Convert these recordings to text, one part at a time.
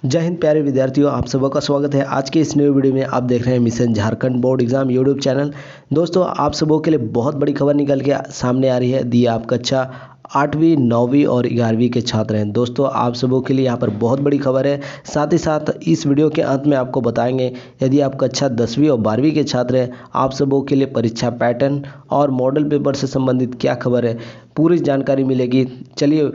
जय हिंद प्यारे विद्यार्थियों, आप सबका का स्वागत है। आज के इस नए वीडियो में आप देख रहे हैं mission Jharkhand board exam YouTube channel. दोस्तों, आप सबों के लिए बहुत बड़ी खबर निकल के सामने आ रही है। दी आप कक्षा 8वीं 9वीं और 11वीं के छात्र हैं। दोस्तों, आप सबों के लिए यहाँ पर बहुत बड़ी खबर है। साथ ही साथ इस वीडियो के अंत में आपको बताएंगे, यदि आप कक्षा 10वीं और 12वीं के छात्र हैं, आप सबों के लिए परीक्षा पैटर्न और मॉडल पेपर से संबंधित क्या खबर है, पूरी जानकारी मिलेगी। चलिए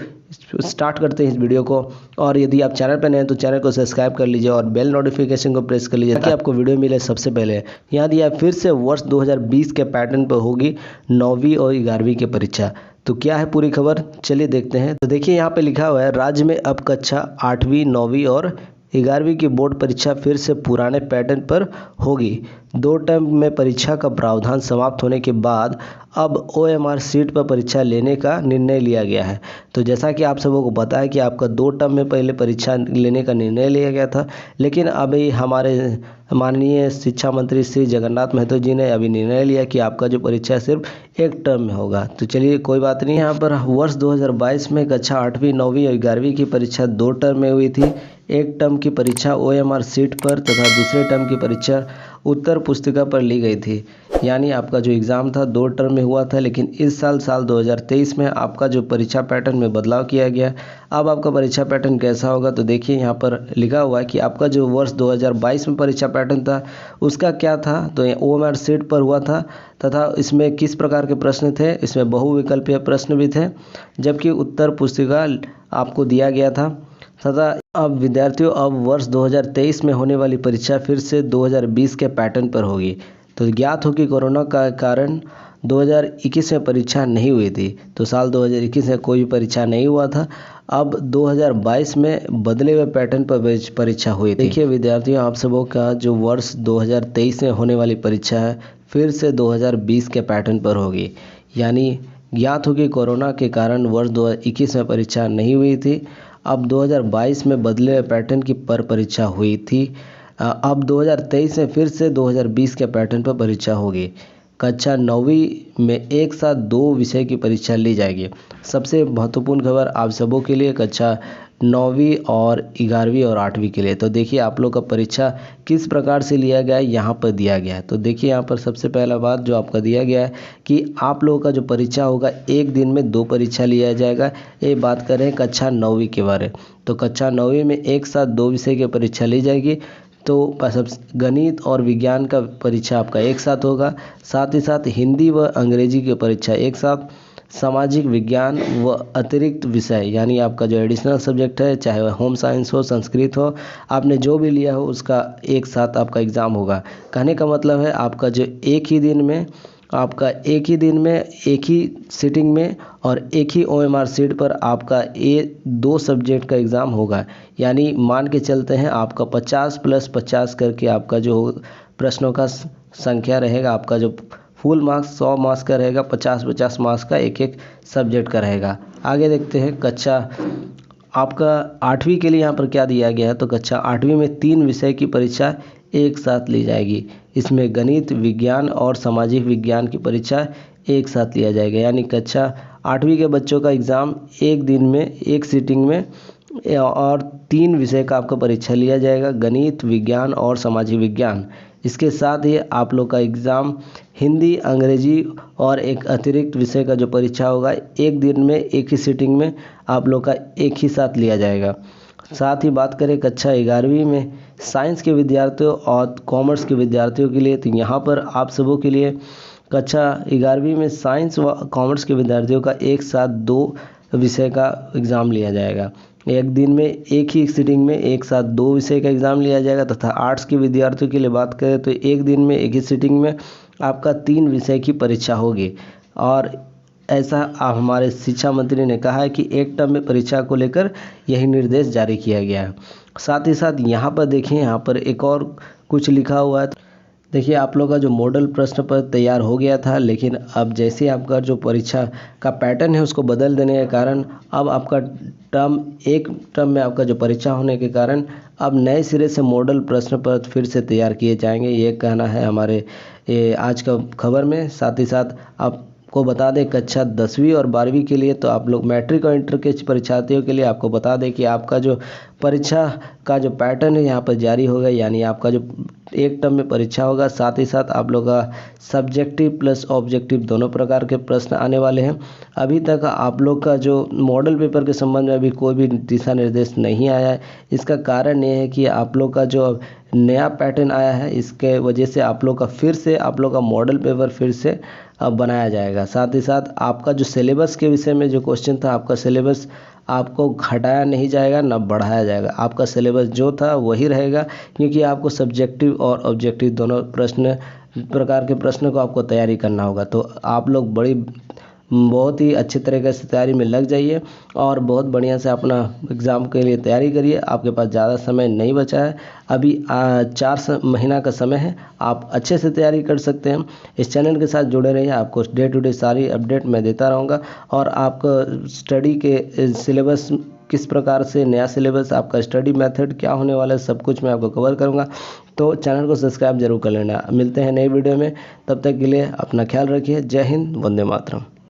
स्टार्ट करते हैं इस वीडियो को। और यदि आप चैनल पर नए हैं तो चैनल को सब्सक्राइब कर लीजिए और बेल नोटिफिकेशन को प्रेस कर लीजिए ताकि आपको वीडियो मिले सबसे पहले। यहाँ दिया फिर से वर्ष 2020 के पैटर्न पर होगी 9वीं और 11वीं की परीक्षा। तो क्या है पूरी खबर, चलिए देखते हैं। तो देखिए यहाँ पे लिखा हुआ है, राज्य में अब कक्षा 8वीं 9वीं और 11वीं की बोर्ड परीक्षा फिर से पुराने पैटर्न पर होगी। 2 टर्म में परीक्षा का प्रावधान समाप्त होने के बाद अब OMR सीट पर परीक्षा लेने का निर्णय लिया गया है। तो जैसा कि आप सबों को पता है कि आपका 2 टर्म में पहले परीक्षा लेने का निर्णय लिया गया था, लेकिन अभी हमारे माननीय शिक्षा मंत्री श्री जगन्नाथ महतो जी ने अभी निर्णय लिया कि आपका जो परीक्षा सिर्फ 1 टर्म में होगा। तो चलिए कोई बात नहीं। यहाँ पर वर्ष 2022 में कक्षा 8वीं 9वीं और 11वीं की परीक्षा 2 टर्म में हुई थी। 1 टर्म की परीक्षा OMR सीट पर तथा दूसरे टर्म की परीक्षा उत्तर पुस्तिका पर ली गई थी। यानी आपका जो एग्ज़ाम था 2 टर्म में हुआ था, लेकिन इस साल 2023 में आपका जो परीक्षा पैटर्न में बदलाव किया गया। अब आपका परीक्षा पैटर्न कैसा होगा, तो देखिए यहाँ पर लिखा हुआ है कि आपका जो वर्ष 2022 में परीक्षा पैटर्न था उसका क्या था। तो OMR सीट पर हुआ था तथा इसमें किस प्रकार के प्रश्न थे, इसमें बहुविकल्पीय प्रश्न भी थे, जबकि उत्तर पुस्तिका आपको दिया गया था। तथा अब विद्यार्थियों, अब वर्ष 2023 में होने वाली परीक्षा फिर से 2020 के पैटर्न पर होगी। तो ज्ञात हो कि कोरोना का कारण 2021 में परीक्षा नहीं हुई थी, तो साल 2021 में कोई परीक्षा नहीं हुआ था। अब 2022 में बदले हुए पैटर्न पर परीक्षा हुई थी। देखिए विद्यार्थियों, आप सबों का जो वर्ष 2023 में होने वाली परीक्षा है फिर से 2020 के पैटर्न पर होगी। यानी ज्ञात हो कि कोरोना के कारण वर्ष 2021 में परीक्षा नहीं हुई थी, अब 2022 में बदले हुए पैटर्न की परीक्षा हुई थी। अब 2023 में फिर से 2020 के पैटर्न पर परीक्षा होगी। कक्षा 9वीं में एक साथ 2 विषय की परीक्षा ली जाएगी। सबसे महत्वपूर्ण खबर आप सबों के लिए कक्षा 9वीं और 11वीं और 8वीं के लिए। तो देखिए आप लोग का परीक्षा किस प्रकार से लिया गया है, यहाँ पर दिया गया है। तो देखिए यहाँ पर सबसे पहला बात जो आपका दिया गया है कि आप लोगों का जो परीक्षा होगा 1 दिन में 2 परीक्षा लिया जाएगा। ये बात करें कक्षा 9वीं के बारे। तो कक्षा 9वीं में एक साथ 2 विषय की परीक्षा ली जाएगी। तो गणित और विज्ञान का परीक्षा आपका एक साथ होगा। साथ ही साथ हिंदी व अंग्रेजी की परीक्षा एक साथ, सामाजिक विज्ञान व अतिरिक्त विषय यानी आपका जो एडिशनल सब्जेक्ट है, चाहे वह होम साइंस हो, संस्कृत हो, आपने जो भी लिया हो उसका एक साथ आपका एग्ज़ाम होगा। कहने का मतलब है आपका जो एक ही दिन में एक ही सीटिंग में और एक ही OMR सीट पर आपका 2 सब्जेक्ट का एग्ज़ाम होगा। यानी मान के चलते हैं आपका 50 + 50 करके आपका जो प्रश्नों का संख्या रहेगा, आपका जो फुल मार्क्स 100 मार्क्स का रहेगा, 50-50 मार्क्स का एक सब्जेक्ट का रहेगा। आगे देखते हैं कक्षा आपका 8वीं के लिए यहाँ पर क्या दिया गया है। तो कक्षा 8वीं में 3 विषय की परीक्षा एक साथ ली जाएगी। इसमें गणित, विज्ञान और सामाजिक विज्ञान की परीक्षा एक साथ लिया जाएगा। यानी कक्षा 8वीं के बच्चों का एग्ज़ाम एक दिन में एक सीटिंग में और 3 विषय का आपका परीक्षा लिया जाएगा, गणित, विज्ञान और सामाजिक विज्ञान। इसके साथ ही आप लोग का एग्ज़ाम हिंदी, अंग्रेजी और एक अतिरिक्त विषय का जो परीक्षा होगा एक दिन में एक ही सीटिंग में आप लोग का एक ही साथ लिया जाएगा। साथ ही बात करें कक्षा 11वीं में साइंस के विद्यार्थियों और कॉमर्स के विद्यार्थियों के लिए, तो यहाँ पर आप सबों के लिए कक्षा 11वीं में साइंस व कॉमर्स के विद्यार्थियों का एक साथ 2 विषय का एग्ज़ाम लिया जाएगा। एक दिन में एक ही सीटिंग में एक साथ 2 विषय का एग्ज़ाम लिया जाएगा। तथा आर्ट्स के विद्यार्थियों के लिए बात करें तो एक दिन में एक ही सीटिंग में आपका 3 विषय की परीक्षा होगी। और ऐसा हमारे शिक्षा मंत्री ने कहा है कि 1 टर्म में परीक्षा को लेकर यही निर्देश जारी किया गया है। साथ ही साथ यहाँ पर देखिए, यहाँ पर एक और कुछ लिखा हुआ है। देखिए आप लोग का जो मॉडल प्रश्न पत्र तैयार हो गया था, लेकिन अब जैसे आपका जो परीक्षा का पैटर्न है उसको बदल देने के कारण अब आपका एक टर्म में आपका जो परीक्षा होने के कारण अब नए सिरे से मॉडल प्रश्न पत्र फिर से तैयार किए जाएंगे। ये कहना है हमारे आज का खबर में। साथ ही साथ आप आपको बता दें कक्षा 10वीं और 12वीं के लिए, तो आप लोग मैट्रिक और इंटर के परीक्षार्थियों के लिए आपको बता दें कि आपका जो परीक्षा का जो पैटर्न है यहाँ पर जारी होगा, यानी आपका जो एक टर्म में परीक्षा होगा, साथ ही साथ आप लोग का सब्जेक्टिव प्लस ऑब्जेक्टिव दोनों प्रकार के प्रश्न आने वाले हैं। अभी तक आप लोग का जो मॉडल पेपर के संबंध में अभी कोई भी दिशा निर्देश नहीं आया है। इसका कारण ये है कि आप लोग का जो नया पैटर्न आया है, इसके वजह से आप लोग का फिर से आप लोग का मॉडल पेपर फिर से बनाया जाएगा। साथ ही साथ आपका जो सिलेबस के विषय में जो क्वेश्चन था, आपका सिलेबस आपको घटाया नहीं जाएगा ना बढ़ाया जाएगा, आपका सिलेबस जो था वही रहेगा, क्योंकि आपको सब्जेक्टिव और ऑब्जेक्टिव दोनों प्रकार के प्रश्न को आपको तैयारी करना होगा। तो आप लोग बहुत ही अच्छे तरीके से तैयारी में लग जाइए और बहुत बढ़िया से अपना एग्ज़ाम के लिए तैयारी करिए। आपके पास ज़्यादा समय नहीं बचा है, अभी 4 महीना का समय है, आप अच्छे से तैयारी कर सकते हैं। इस चैनल के साथ जुड़े रहिए, आपको डे टू डे सारी अपडेट मैं देता रहूँगा और आपको स्टडी के सिलेबस किस प्रकार से, नया सिलेबस, आपका स्टडी मेथड क्या होने वाला है, सब कुछ मैं आपको कवर करूँगा। तो चैनल को सब्सक्राइब जरूर कर लेना। मिलते हैं नई वीडियो में, तब तक के लिए अपना ख्याल रखिए। जय हिंद, वंदे मातरम।